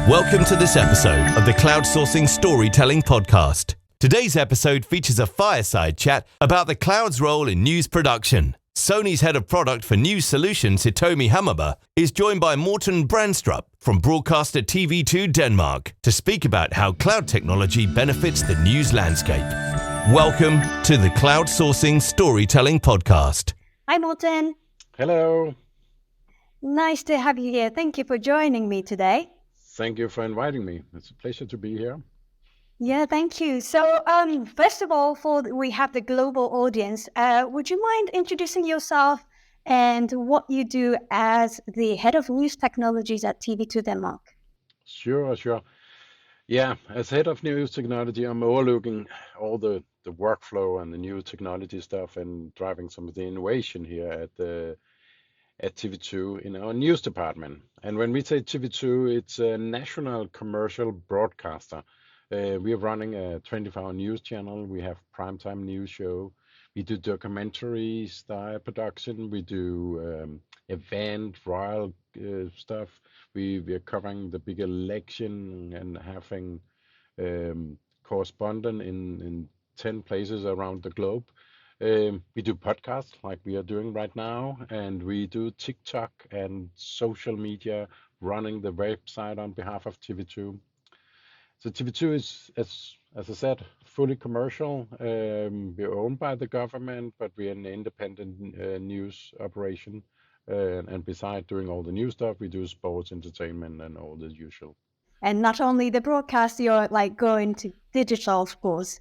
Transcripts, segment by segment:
Welcome to this episode of the Cloudsourcing Storytelling Podcast. Today's episode features a fireside chat about the cloud's role in news production. Sony's head of product for news solutions, Hitomi Hamaba, is joined by Morten Brandstrup from broadcaster TV2 Denmark to speak about how cloud technology benefits the news landscape. Welcome to the Cloudsourcing Storytelling Podcast. Hi, Morten. Hello. Nice to have you here. Thank you for joining me today. Thank you for inviting me. It's a pleasure to be here. Yeah, thank you. So, first of all, we have the global audience. Would you mind introducing yourself and what you do as the head of news technologies at TV2 Denmark? Sure. Yeah, as head of news technology, I'm overlooking all the workflow and the new technology stuff and driving some of the innovation here at TV2 in our news department. And when we say TV2, it's a national commercial broadcaster. We are running a 24-hour news channel. We have primetime news show. We do documentary style production. We do event, royal stuff. We are covering the big election and having correspondent in 10 places around the globe. We do podcasts like we are doing right now, and we do TikTok and social media, running the website on behalf of TV2. So TV2 is, as I said, fully commercial. We're owned by the government, but we're an independent news operation. And besides doing all the new stuff, we do sports, entertainment, and all the usual. And not only the broadcast, you're like going to digital, of course.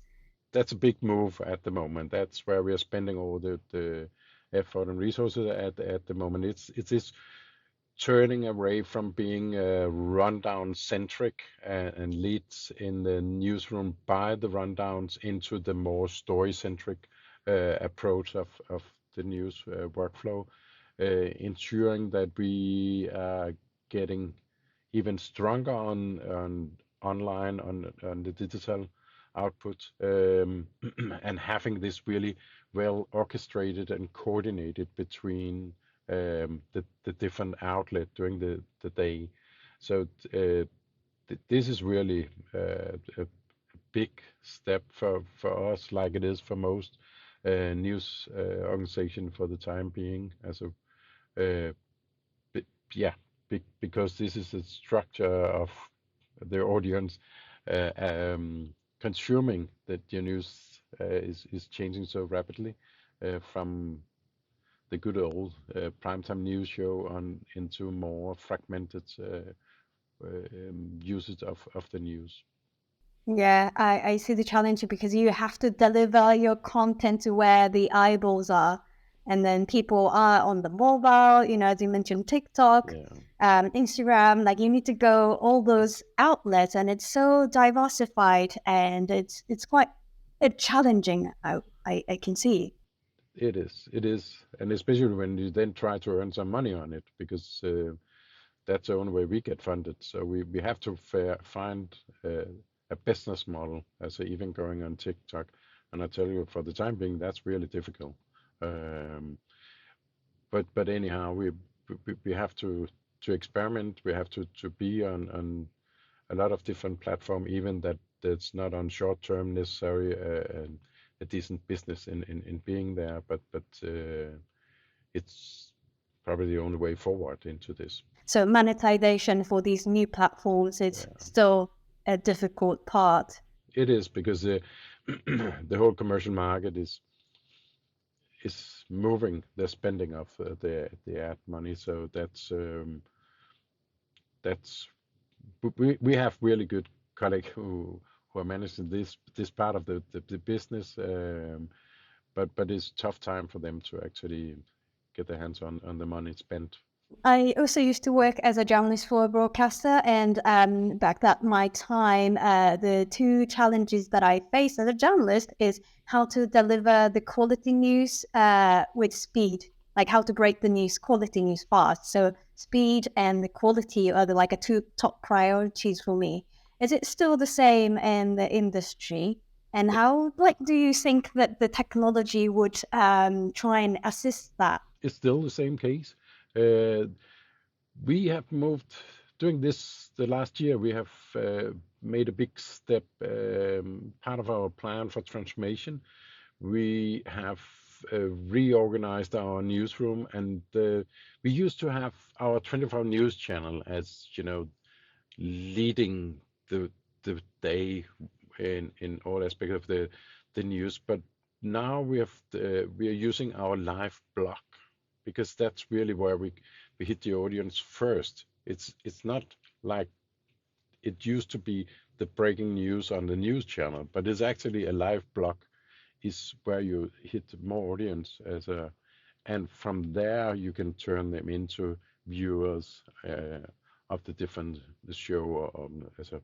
That's a big move at the moment. That's where we are spending all the effort and resources at the moment. It's this turning away from being rundown centric and leads in the newsroom by the rundowns into the more story centric approach of the news workflow, ensuring that we are getting even stronger on online on the digital output, and having this really well orchestrated and coordinated between the different outlet during the day. So this is really a big step for us, like it is for most news organization for the time being. Because this is the structure of the audience consuming that your news is changing so rapidly from the good old primetime news show on into more fragmented usage of the news. Yeah, I see the challenge because you have to deliver your content to where the eyeballs are. And then people are on the mobile, as you mentioned, TikTok, Instagram, like you need to go all those outlets, and it's so diversified and it's quite challenging, I can see. It is. And especially when you then try to earn some money on it, because that's the only way we get funded. So we have to find a business model as even going on TikTok. And I tell you, for the time being, that's really difficult. But anyhow, we have to experiment. We have to be on a lot of different platforms, even that's not on short term necessary a decent business in being there. But it's probably the only way forward into this. So monetization for these new platforms is still a difficult part. It is, because the whole commercial market is moving the spending of the ad money. So we have really good colleagues who are managing this part of the business, but it's tough time for them to actually get their hands on the money spent. I also used to work as a journalist for a broadcaster, and back at my time, the two challenges that I faced as a journalist is how to deliver the quality news with speed, like how to break the news, quality news fast. So speed and the quality are the two top priorities for me. Is it still the same in the industry? And how do you think that the technology would try and assist that? It's still the same case. We have moved doing this the last year, we have made a big step. Part of our plan for transformation, we have reorganized our newsroom, and we used to have our 24 news channel as leading the day in all aspects of the news. But now we are using our live blog because that's really where we hit the audience first. It's not like it used to be the breaking news on the news channel, but it's actually a live blog is where you hit more audience and from there you can turn them into viewers of the show or as a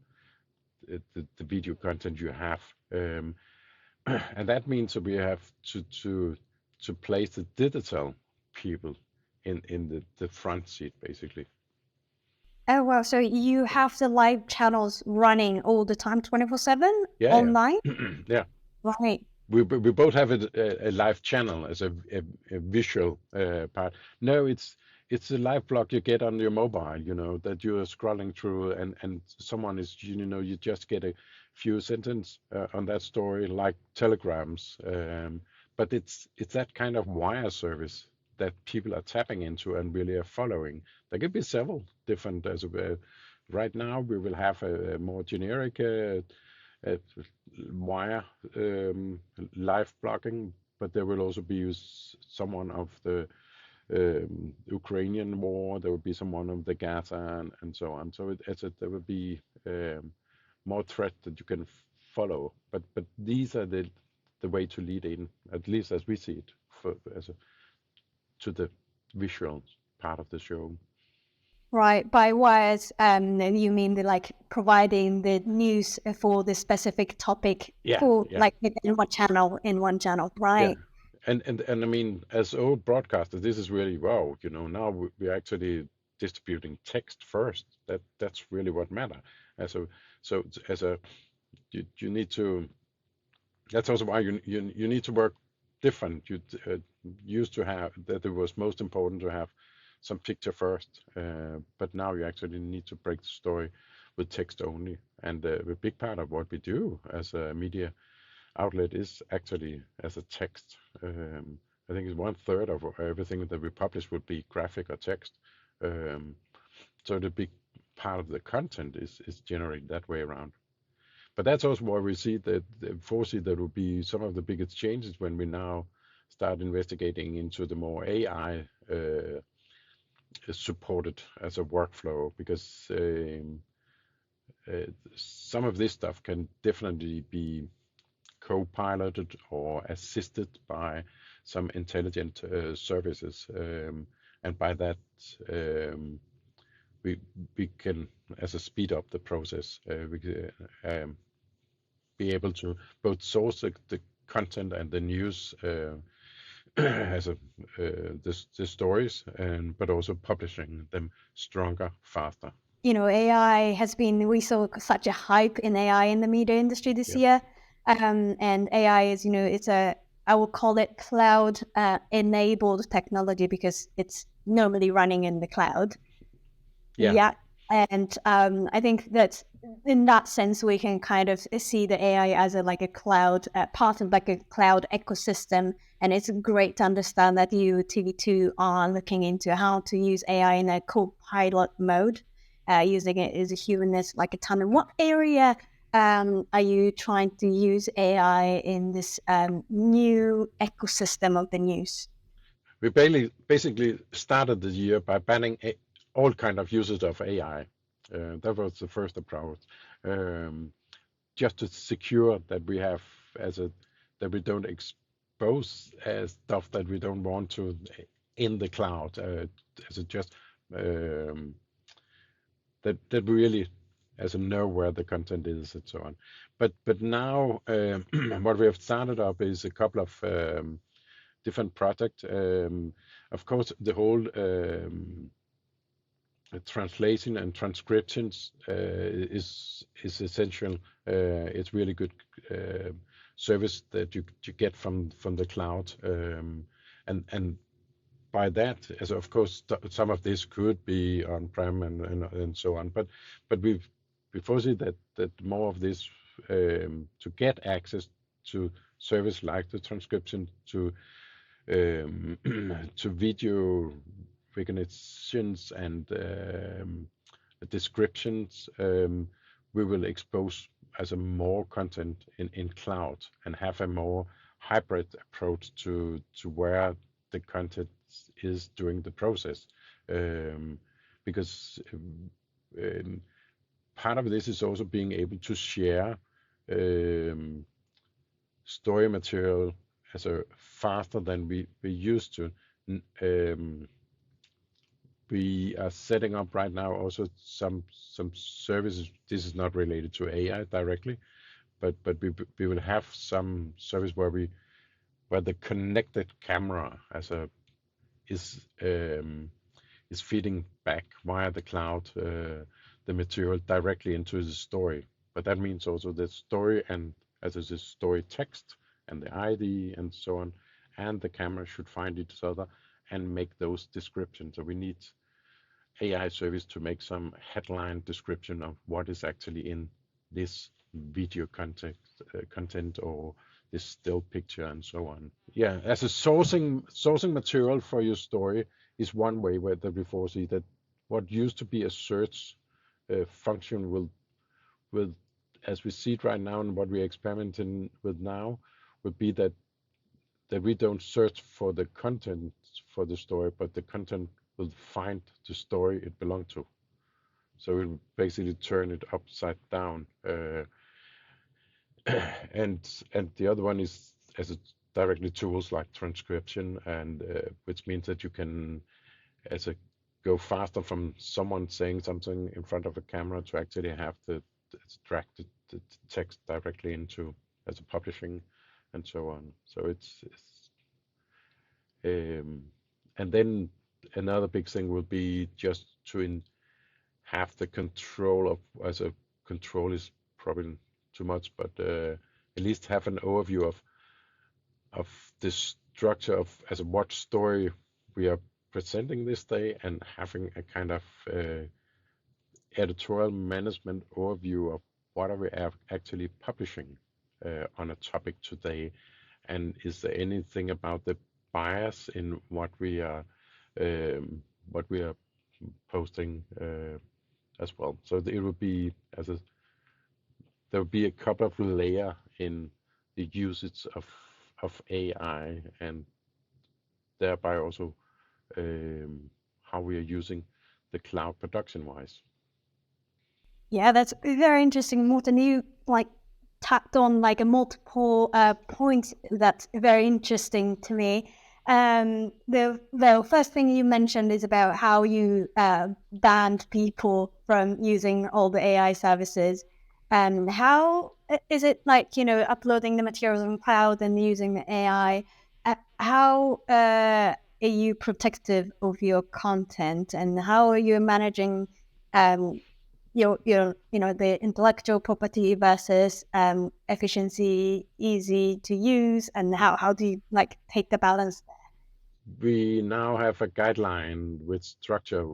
the video content you have. And that means that we have to place the digital people in the front seat basically. Oh, wow. So you have the live channels running all the time, 24/7 Yeah, online? yeah. Right. We both have a live channel as a visual part. No, it's a live blog you get on your mobile, that you're scrolling through, and someone is, you just get a few sentences on that story, like telegrams. But it's that kind of wire service that people are tapping into and really are following. There could be several different right now we will have a more generic uh, wire live blogging, but there will also be someone of the Ukrainian war. There will be someone of the Gaza and so on. So there will be more thread that you can follow. But these are the way to lead in, at least as we see it, to the visual part of the show. Right. By wires, you mean providing the news for the specific topic Yeah, for yeah, within one channel, yeah. right? And I mean, as old broadcasters, this is really wow. Now we're actually distributing text first. That's really what matter. As a so as a you need to. That's also why you need to work different. You used to have that it was most important to have some picture first, but now you actually need to break the story with text only. And a big part of what we do as a media outlet is actually as a text. I think it's 1/3 of everything that we publish would be graphic or text. Um, so the big part of the content is generated that way around. But that's also why we see that foresee that will be some of the biggest changes when we now start investigating into the more AI supported as a workflow, because some of this stuff can definitely be co-piloted or assisted by some intelligent services, and by that we we can as a speed up the process. We can be able to both source the content and the news as the stories, and but also publishing them stronger, faster. AI has been, we saw such a hype in AI in the media industry this Yeah, year. And AI is, I will call it cloud enabled technology because it's normally running in the cloud. yeah, Yeah. And I think that in that sense, we can kind of see the AI as a cloud, part of a cloud ecosystem. And it's great to understand that you, TV2, are looking into how to use AI in a co-pilot mode, using it as a humanness like a ton. In what area are you trying to use AI in this new ecosystem of the news? we basically started the year by banning all kind of uses of AI. That was the first approach, um, just to secure that we have that we don't expose stuff that we don't want to in the cloud. As a just um, that we really as a know where the content is and so on. But now what we have started up is a couple of different projects. Of course, the whole translation and transcriptions is essential. It's really good service that you get from the cloud, and by that, as of course, some of this could be on-prem and so on, but we foresee that more of this to get access to service like the transcription um, to video recognitions and descriptions, we will expose as a more content in cloud and have a more hybrid approach to where the content is during the process. Um, because um, part of this is also being able to share um, story material as a faster than we used to. Um, we are setting up right now also some services. This is not related to AI directly, but we will have some service where the connected camera as a is um, is feeding back via the cloud the material directly into the story. But that means also the story and as is the story text and the ID and so on, and the camera should find each other and make those descriptions. So we need AI service to make some headline description of what is actually in this video content or this still picture and so on. Yeah, as a sourcing material for your story is one way where that we foresee that what used to be a search function will, as we see it right now and what we're experimenting with now, would be that we don't search for the content for the story, but the content will find the story it belongs to. So it will basically turn it upside down. And the other one is as a directly tools like transcription, and which means that you can as a go faster from someone saying something in front of a camera to actually have the track the text directly into as a publishing and so on. So it's and then another big thing will be just to have the control of as a control is probably too much, but at least have an overview of the structure of as a what story we are presenting this day and having a kind of editorial management overview of what are we actually publishing on a topic today, and is there anything about the bias in um, what we are posting as well. So it would be as a there would be a couple of layer in the usage of AI and thereby also how we are using the cloud production wise. Yeah, that's very interesting, Morten. You like tapped on like a multiple points that's very interesting to me. The first thing you mentioned is about how you banned people from using all the AI services. And how is it like, you know, uploading the materials on cloud and using the AI? How are you protective of your content, and how are you managing um, your you know the intellectual property versus efficiency, easy to use, and how do you like take the balance? We now have a guideline with structure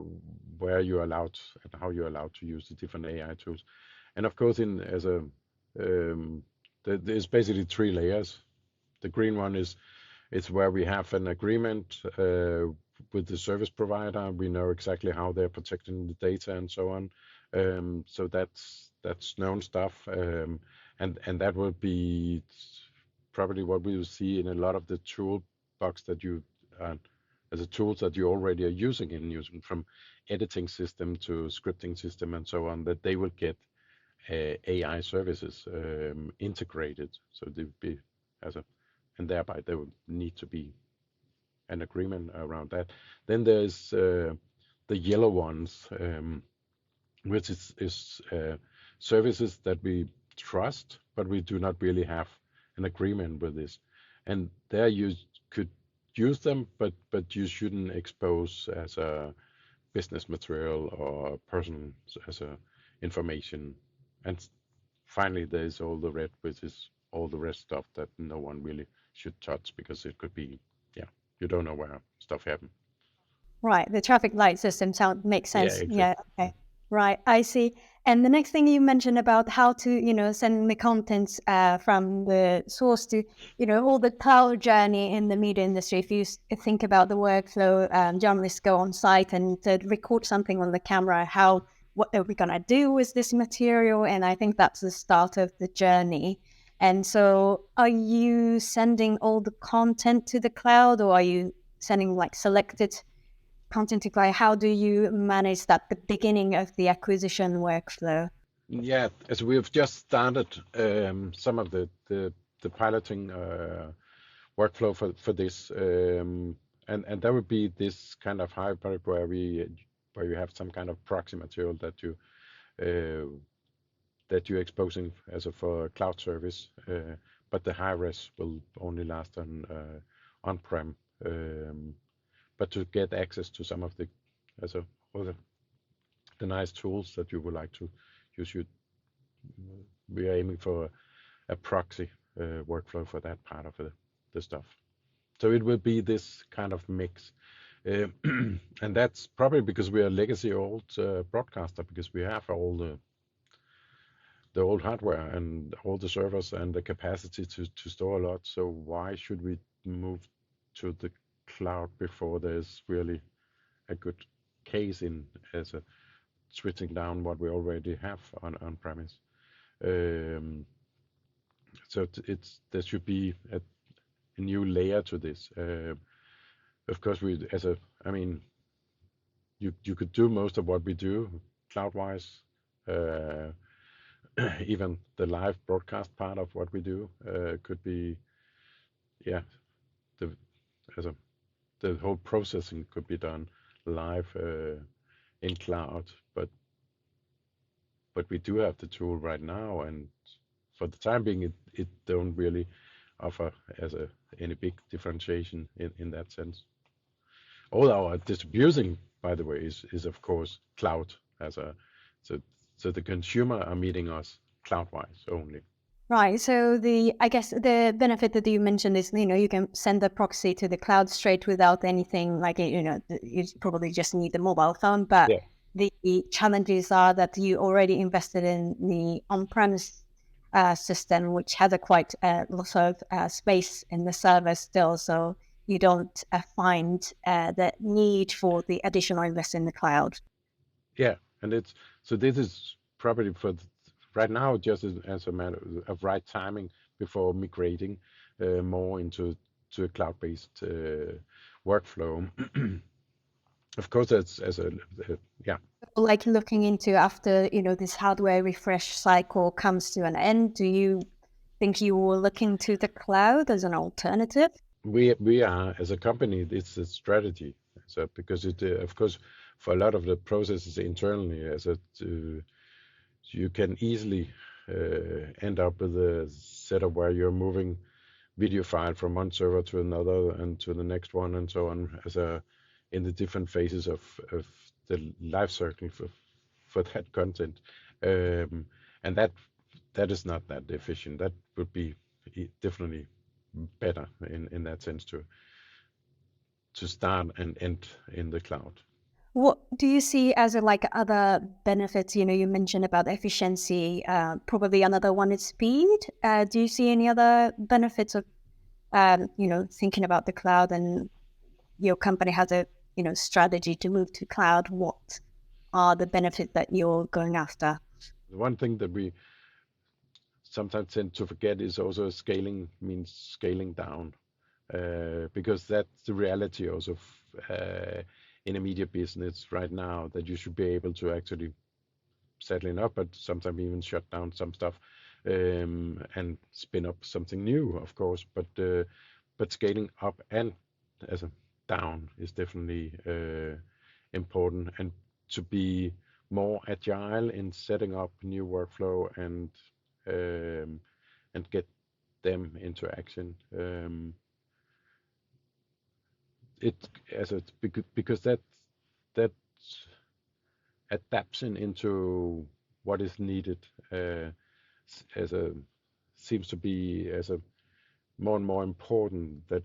where you're allowed and how you're allowed to use the different AI tools. And of course, in as a there's basically three layers. The green one is it's where we have an agreement with the service provider. We know exactly how they're protecting the data and so on. So that's known stuff, and that will be probably what we will see in a lot of the toolbox that you uh, as a tools that you already are using from editing system to scripting system and so on. That they will get AI services integrated, so they will be as a and thereby there would need to be an agreement around that. Then there's the yellow ones, which is services that we trust, but we do not really have an agreement with this. And there you could use them, but you shouldn't expose as a business material or person as a information. And finally, there's all the red, which is all the rest stuff that no one really should touch because it could be, yeah, you don't know where stuff happened. Right, the traffic light system makes Yeah, sense. Yeah, exactly. okay. Right, I see. And the next thing you mentioned about how to, send the contents from the source to, all the cloud journey in the media industry. If you think about the workflow, journalists go on site and to record something on the camera, what are we gonna do with this material? And I think that's the start of the journey. And so, are you sending all the content to the cloud, or are you sending like selected content to client? How do you manage that, the beginning of the acquisition workflow? Yeah, as we have just started some of the piloting workflow for this, and that would be this kind of hybrid where you have some kind of proxy material uh, that you're exposing as a for cloud service, but the high res will only last on-prem. But to get access to some of the as a all the nice tools that you would like to use, we are aiming for a proxy workflow for that part of the stuff. So it will be this kind of mix. And that's probably because we are a legacy old broadcaster, because we have all the old hardware and all the servers and the capacity to store a lot. So why should we move to the cloud before there's really a good case in as a switching down what we already have on premise? Um, so there should be a new layer to this. Of course, I mean, you could do most of what we do cloud-wise. Uh, Even the live broadcast part of what we do could be, yeah, the as a the whole processing could be done live in cloud. But we do have the tool right now, and for the time being, it don't really offer as any big differentiation in that sense. All our distribution, by the way, is of course cloud as a so so the consumer are meeting us cloud-wise only. Right. So I guess the benefit that you mentioned is, you can send the proxy to the cloud straight without anything like, you probably just need the mobile phone, but Yeah, the challenges are that you already invested in the on-premise system, which has a quite lot of space in the server still. So you don't find the need for the additional invest in the cloud. yeah, and it's so this is probably right now just as a matter of right timing before migrating more into to a cloud-based workflow. Of course, that's as yeah. Like looking into after, this hardware refresh cycle comes to an end, do you think you will look into the cloud as an alternative? We are as a company, it's a strategy. So because it of course for a lot of the processes internally you can easily end up with a setup where you're moving video file from one server to another and to the next one and so on as a in the different phases of the life cycle for that content. Um, and that is not that efficient. That would be definitely better in that sense to start and end in the cloud. What do you see as like other benefits? You mentioned about efficiency. Probably another one is speed. Do you see any other benefits of, thinking about the cloud, and your company has a, strategy to move to cloud? What are the benefits that you're going after? The one thing that we sometimes tend to forget is also scaling means scaling down, because that's the reality also in a media business right now, that you should be able to actually settling up, but sometimes even shut down some stuff and spin up something new, of course. But scaling up and as a down is definitely important, and to be more agile in setting up new workflow um, and get them into action. It as a because that adaptation into what is needed as a seems to be as a more and more important that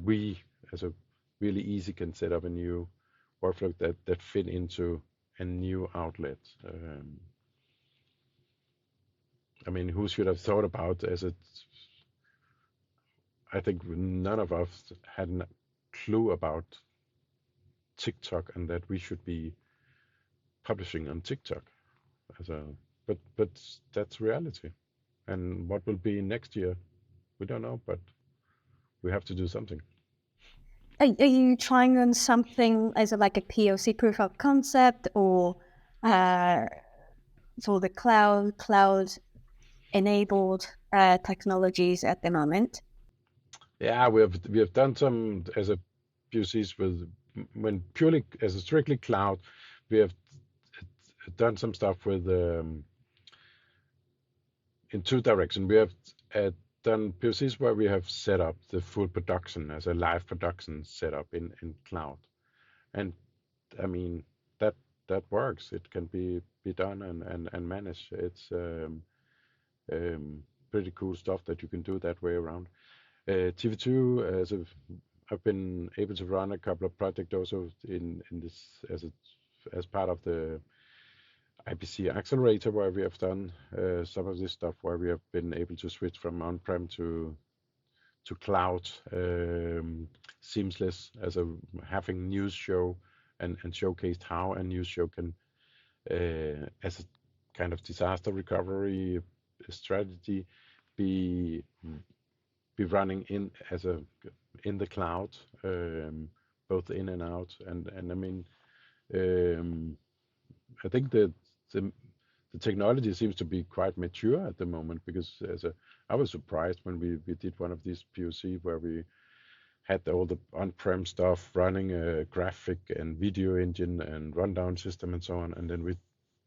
we as a really easy can set up a new workflow that fit into a new outlet. I mean, who should have thought about as it? I think none of us had a clue about TikTok and that we should be publishing on TikTok as a. But that's reality. And what will be next year, we don't know. But we have to do something. Are you trying on something as like a POC, proof of concept, or uh, for the cloud enabled technologies at the moment? Yeah, we have done some as a POCs with when purely as a strictly cloud. We have done some stuff with in two directions. We have done POCs where we have set up the full production as a live production setup in cloud, and I mean that that works. It can be done and managed. It's pretty cool stuff that you can do that way around. TV2 I've been able to run a couple of projects also in this as part of the IPC accelerator where we have done some of this stuff where we have been able to switch from on-prem to cloud seamless as a having news show and showcased how a news show can as a kind of disaster recovery strategy be be running in the cloud, both in and out. And I mean, um, I think that the technology seems to be quite mature at the moment because I was surprised when we did one of these POC where we had all the on-prem stuff running a graphic and video engine and rundown system and so on, and then we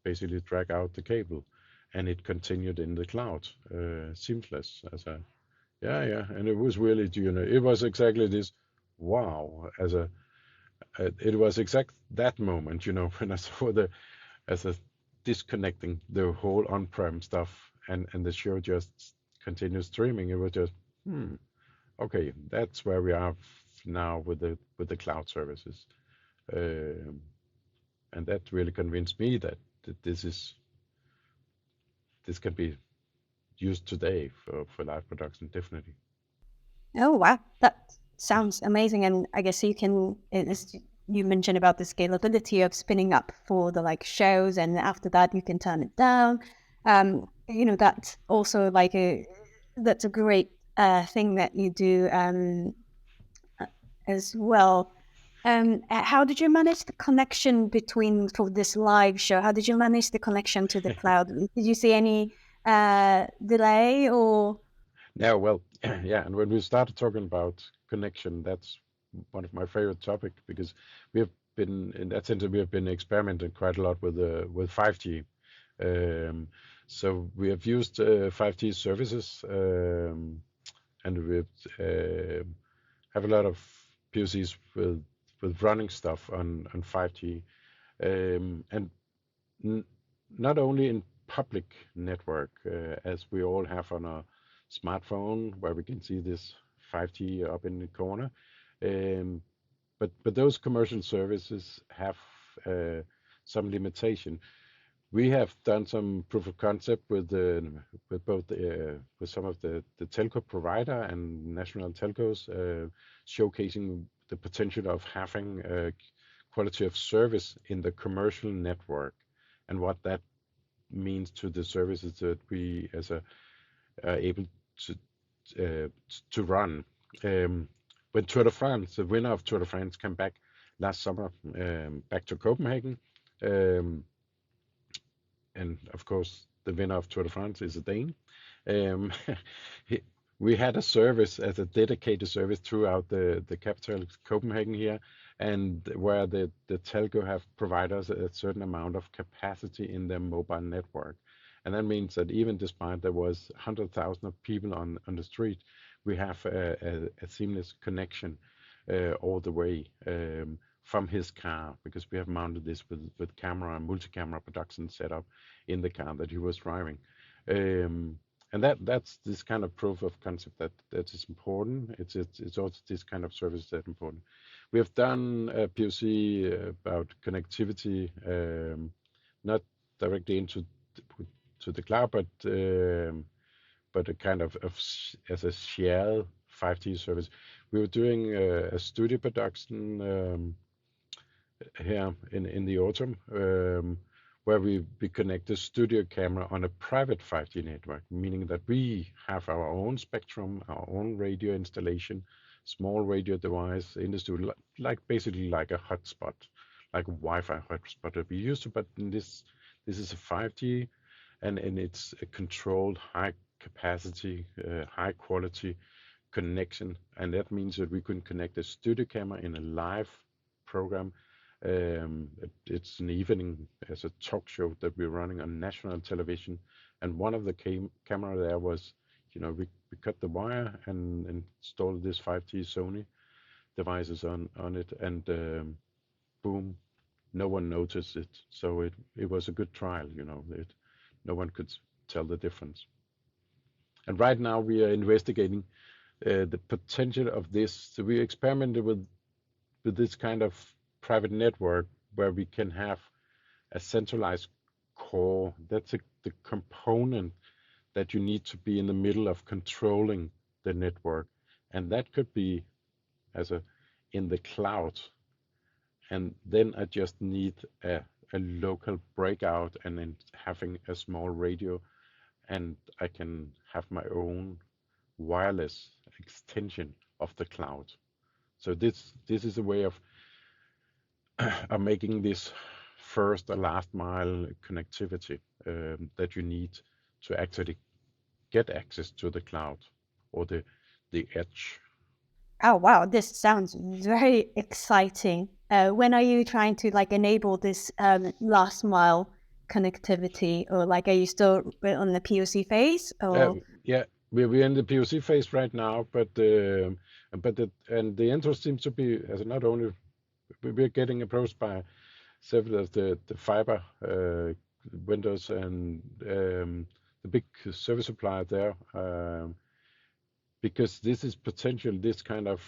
basically drag out the cable, and it continued in the cloud, seamless as a yeah, and it was really, it was exactly this, wow, it was exact that moment, when I saw as a disconnecting the whole on-prem stuff and the show just continued streaming. It was just, okay, that's where we are now with the cloud services, um, and that really convinced me that this can be used today for live production, definitely. Oh wow, that sounds amazing. And I guess you can, as you mentioned about the scalability of spinning up for the like shows, and after that you can turn it down. That's also like that's a great thing that you do as well. How did you manage the connection between for this live show? How did you manage the connection to the cloud? Did you see any delay or? Yeah, well, yeah, and when we started talking about connection, that's one of my favorite topics because we have been, in that sense, we have been experimenting quite a lot with 5G. Um, so we have used 5G services, and we have a lot of POCs with running stuff on 5G, and n not only in public network, as we all have on a smartphone where we can see this 5G up in the corner, um, but those commercial services have some limitation. We have done some proof of concept with both with some of the telco provider and national telcos, showcasing the potential of having quality of service in the commercial network and what that means to the services that we as a are able to uh, to run. When Tour de France, the winner of Tour de France, came back last summer, back to Copenhagen, um, and of course the winner of Tour de France is a Dane. Um, he, we had a service as a dedicated service throughout the capital Copenhagen here, and where the telco have provided us a certain amount of capacity in their mobile network. And that means that even despite there was 100,000 of people on the street, we have a seamless connection all the way from his car because we have mounted this with camera and multi-camera production setup in the car that he was driving. Um, and that's this kind of proof of concept that is important. It's also this kind of service that's important. we've done a POC about connectivity, not directly into to the cloud, but a kind of as a shared 5G service. We were doing a studio production here in the autumn, where we connect the studio camera on a private 5G network, meaning that we have our own spectrum, our own radio installation, small radio device in the studio, like basically like a hotspot, like a Wi-Fi hotspot that we used to, but in this is a 5G, and it's a controlled high capacity, high quality connection, and that means that we can connect a studio camera in a live program. It's an evening as a talk show that we're running on national television, and one of the camera there was, we cut the wire and installed this 5G Sony devices on it, and boom, no one noticed it. So it was a good trial, no one could tell the difference. And right now we are investigating the potential of this. So we experimented with this kind of private network where we can have a centralized core. That's the component that you need to be in the middle of controlling the network, and that could be in the cloud. And then I just need a local breakout and then having a small radio, and I can have my own wireless extension of the cloud. So this is a way of making this first and last mile connectivity that you need to actually get access to the cloud or the edge. Oh, wow. This sounds very exciting. When are you trying to enable this last mile connectivity, or are you still on the POC phase? Or Yeah, we're in the POC phase right now, but the interest seems to be as not only we're getting approached by several of the fiber vendors and the big service supplier there, because this is potential, this kind of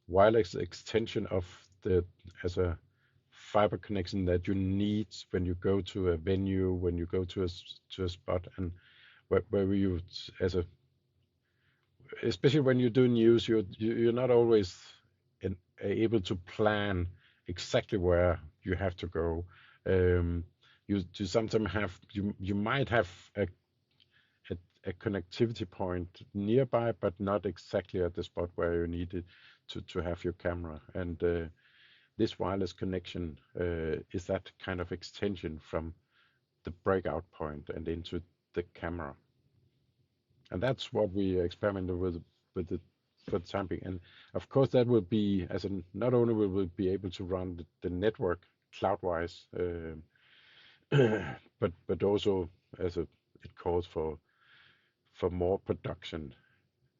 wireless extension of as a fiber connection that you need when you go to a venue, when you go to a spot, and where you especially when you do news, you're not always able to plan exactly where you have to go. You sometimes have you might have a connectivity point nearby, but not exactly at the spot where you need it to have your camera. And this wireless connection is that kind of extension from the breakout point and into the camera. And that's what we experimented with the for the time being. And of course, that will be not only will we be able to run the network cloud-wise, but also it calls for more production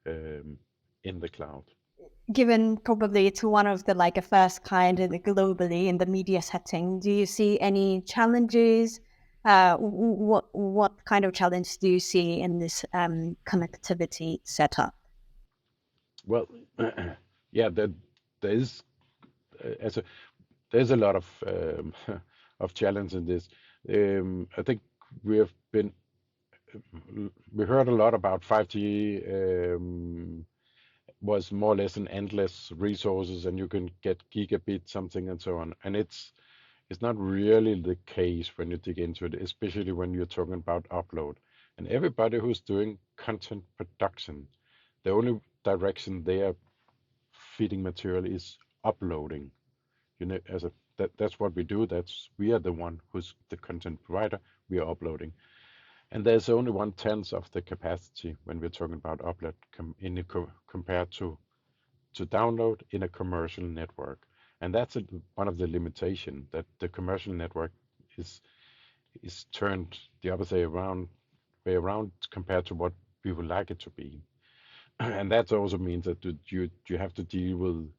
in the cloud. given probably it's one of the a first kind globally in the media setting, do you see any challenges? What kind of challenge do you see in this connectivity setup? Well, yeah, there is there's a lot of of challenge in this. I think we heard a lot about 5G. Was more or less an endless resources, and you can get gigabit something and so on. And it's not really the case when you dig into it, especially when you're talking about upload. And everybody who's doing content production, the only direction they are feeding material is uploading. That's what we do. We are the one who's the content provider. We are uploading. And there's only 1/10 of the capacity when we're talking about upload compared to download in a commercial network. And that's one of the limitations, that the commercial network is turned the other way around compared to what we would like it to be. And that also means that you have to deal with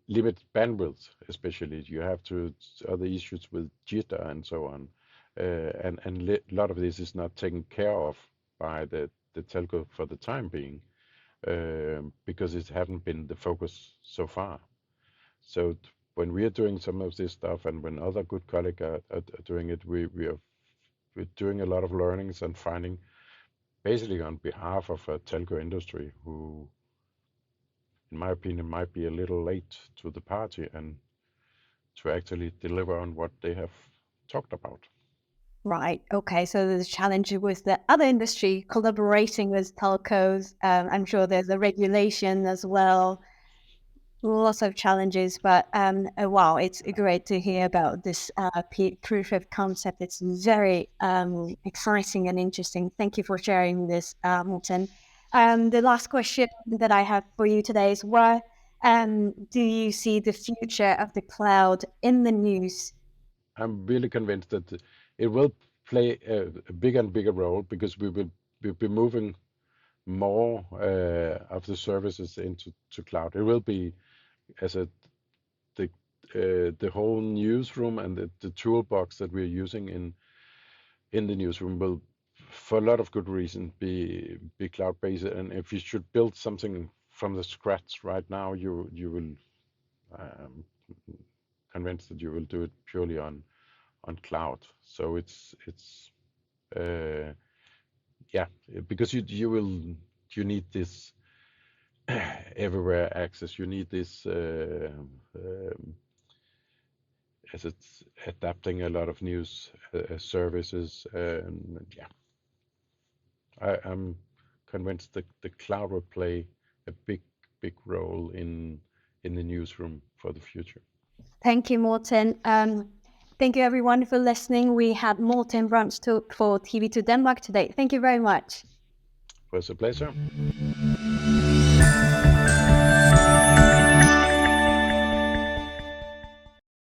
limit bandwidth, especially. You have to other issues with jitter and so on, and a lot of this is not taken care of by the the telco for the time being, because it haven't been the focus so far. So when we are doing some of this stuff, and when other good colleagues are doing it, we're doing a lot of learnings and finding, basically on behalf of a telco industry who, in my opinion, might be a little late to the party and to actually deliver on what they have talked about. Right. Okay. So there's a challenge with the other industry collaborating with telcos. I'm sure there's a regulation as well. Lots of challenges, but wow, it's great to hear about this proof of concept. It's very exciting and interesting. Thank you for sharing this, Morten. The last question that I have for you today is, where do you see the future of the cloud in the news? I'm really convinced that it will play a bigger and bigger role, because we'll be moving more of the services into cloud. It will be, as a the whole newsroom and the toolbox that we're using in the newsroom will, for a lot of good reason, be cloud-based. And if you should build something from the scratch right now, you will, convinced that you will do it purely on cloud. So it's yeah, because you need this everywhere access. You need this as it's adapting a lot of news services. Yeah, I'm convinced that the cloud will play a big role in the newsroom for the future. Thank you, Morten. Thank you, everyone, for listening. We had Morten Brunstad for TV2 Denmark today. Thank you very much. It was a pleasure.